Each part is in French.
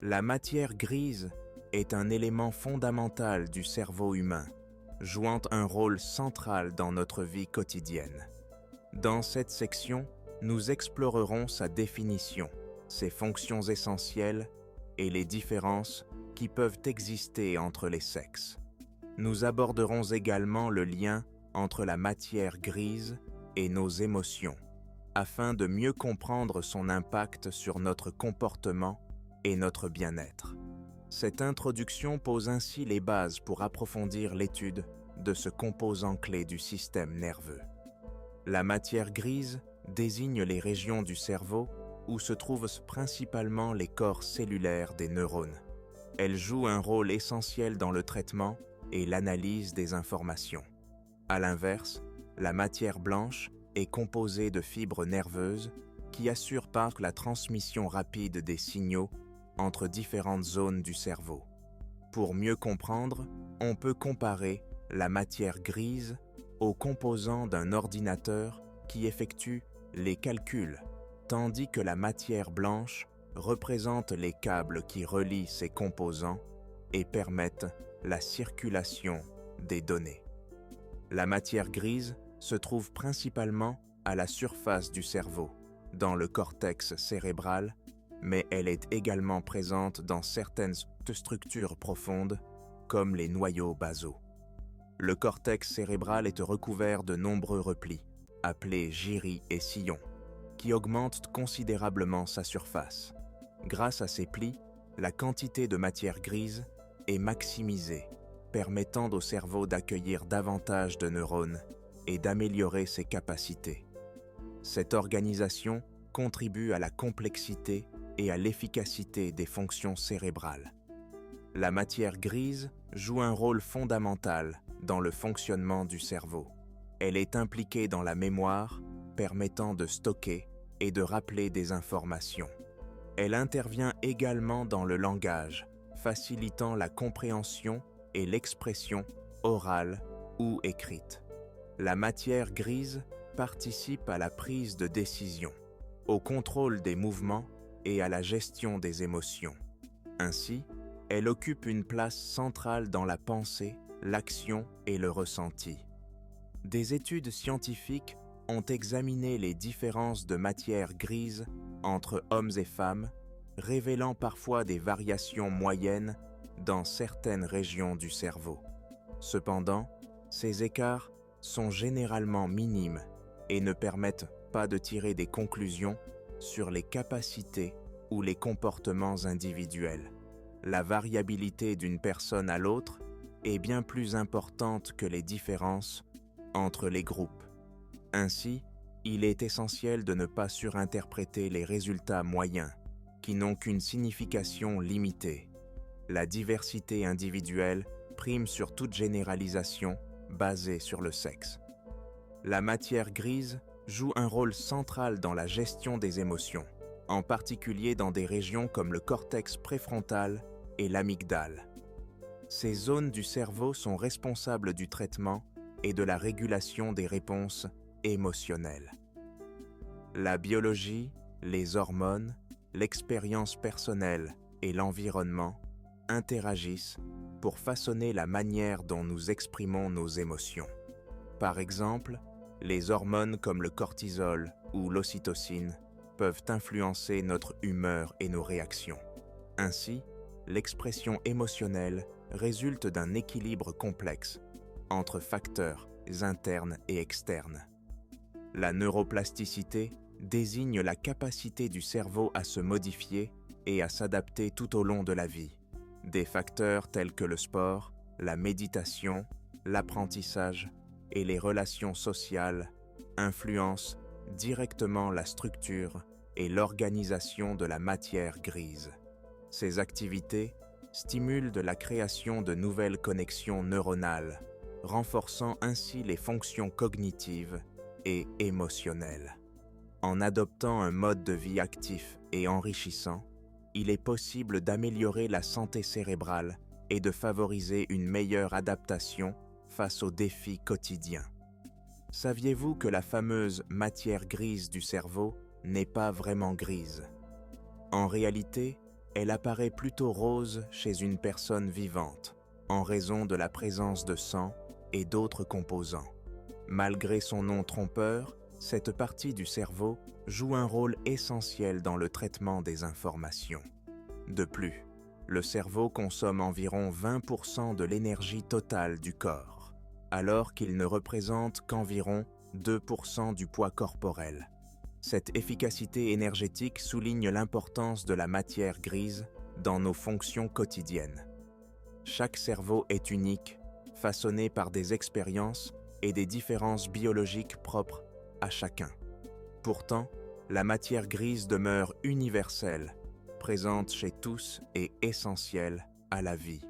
La matière grise est un élément fondamental du cerveau humain, jouant un rôle central dans notre vie quotidienne. Dans cette section, nous explorerons sa définition, ses fonctions essentielles et les différences qui peuvent exister entre les sexes. Nous aborderons également le lien entre la matière grise et nos émotions, afin de mieux comprendre son impact sur notre comportement et notre bien-être. Cette introduction pose ainsi les bases pour approfondir l'étude de ce composant clé du système nerveux. La matière grise désigne les régions du cerveau où se trouvent principalement les corps cellulaires des neurones. Elle joue un rôle essentiel dans le traitement et l'analyse des informations. À l'inverse, la matière blanche est composée de fibres nerveuses qui assurent par la transmission rapide des signaux entre différentes zones du cerveau. Pour mieux comprendre, on peut comparer la matière grise aux composants d'un ordinateur qui effectue les calculs, tandis que la matière blanche représente les câbles qui relient ces composants et permettent la circulation des données. La matière grise se trouve principalement à la surface du cerveau, dans le cortex cérébral, mais elle est également présente dans certaines structures profondes, comme les noyaux basaux. Le cortex cérébral est recouvert de nombreux replis, appelés gyri et sillons, qui augmentent considérablement sa surface. Grâce à ces plis, la quantité de matière grise est maximisée, permettant au cerveau d'accueillir davantage de neurones et d'améliorer ses capacités. Cette organisation contribue à la complexité et à l'efficacité des fonctions cérébrales. La matière grise joue un rôle fondamental dans le fonctionnement du cerveau. Elle est impliquée dans la mémoire, permettant de stocker et de rappeler des informations. Elle intervient également dans le langage, facilitant la compréhension et l'expression orale ou écrite. La matière grise participe à la prise de décision, au contrôle des mouvements et à la gestion des émotions. Ainsi, elle occupe une place centrale dans la pensée, l'action et le ressenti. Des études scientifiques ont examiné les différences de matière grise entre hommes et femmes, révélant parfois des variations moyennes dans certaines régions du cerveau. Cependant, ces écarts sont généralement minimes et ne permettent pas de tirer des conclusions sur les capacités ou les comportements individuels. La variabilité d'une personne à l'autre est bien plus importante que les différences entre les groupes. Ainsi, il est essentiel de ne pas surinterpréter les résultats moyens, qui n'ont qu'une signification limitée. La diversité individuelle prime sur toute généralisation basée sur le sexe. La matière grise joue un rôle central dans la gestion des émotions, en particulier dans des régions comme le cortex préfrontal et l'amygdale. Ces zones du cerveau sont responsables du traitement et de la régulation des réponses émotionnelles. La biologie, les hormones, l'expérience personnelle et l'environnement interagissent pour façonner la manière dont nous exprimons nos émotions. Par exemple, les hormones comme le cortisol ou l'ocytocine peuvent influencer notre humeur et nos réactions. Ainsi, l'expression émotionnelle résulte d'un équilibre complexe entre facteurs internes et externes. La neuroplasticité désigne la capacité du cerveau à se modifier et à s'adapter tout au long de la vie. Des facteurs tels que le sport, la méditation, l'apprentissage et les relations sociales influencent directement la structure et l'organisation de la matière grise. Ces activités stimulent de la création de nouvelles connexions neuronales, renforçant ainsi les fonctions cognitives et émotionnelles. En adoptant un mode de vie actif et enrichissant, il est possible d'améliorer la santé cérébrale et de favoriser une meilleure adaptation face aux défis quotidiens. Saviez-vous que la fameuse matière grise du cerveau n'est pas vraiment grise? En réalité, elle apparaît plutôt rose chez une personne vivante, en raison de la présence de sang et d'autres composants. Malgré son nom trompeur, cette partie du cerveau joue un rôle essentiel dans le traitement des informations. De plus, le cerveau consomme environ 20% de l'énergie totale du corps, alors qu'il ne représente qu'environ 2% du poids corporel. Cette efficacité énergétique souligne l'importance de la matière grise dans nos fonctions quotidiennes. Chaque cerveau est unique, façonné par des expériences et des différences biologiques propres à chacun. Pourtant, la matière grise demeure universelle, présente chez tous et essentielle à la vie.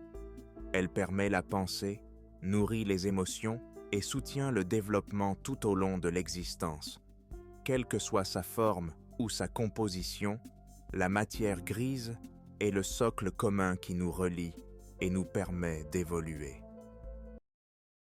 Elle permet la pensée, nourrit les émotions et soutient le développement tout au long de l'existence. Quelle que soit sa forme ou sa composition, la matière grise est le socle commun qui nous relie et nous permet d'évoluer.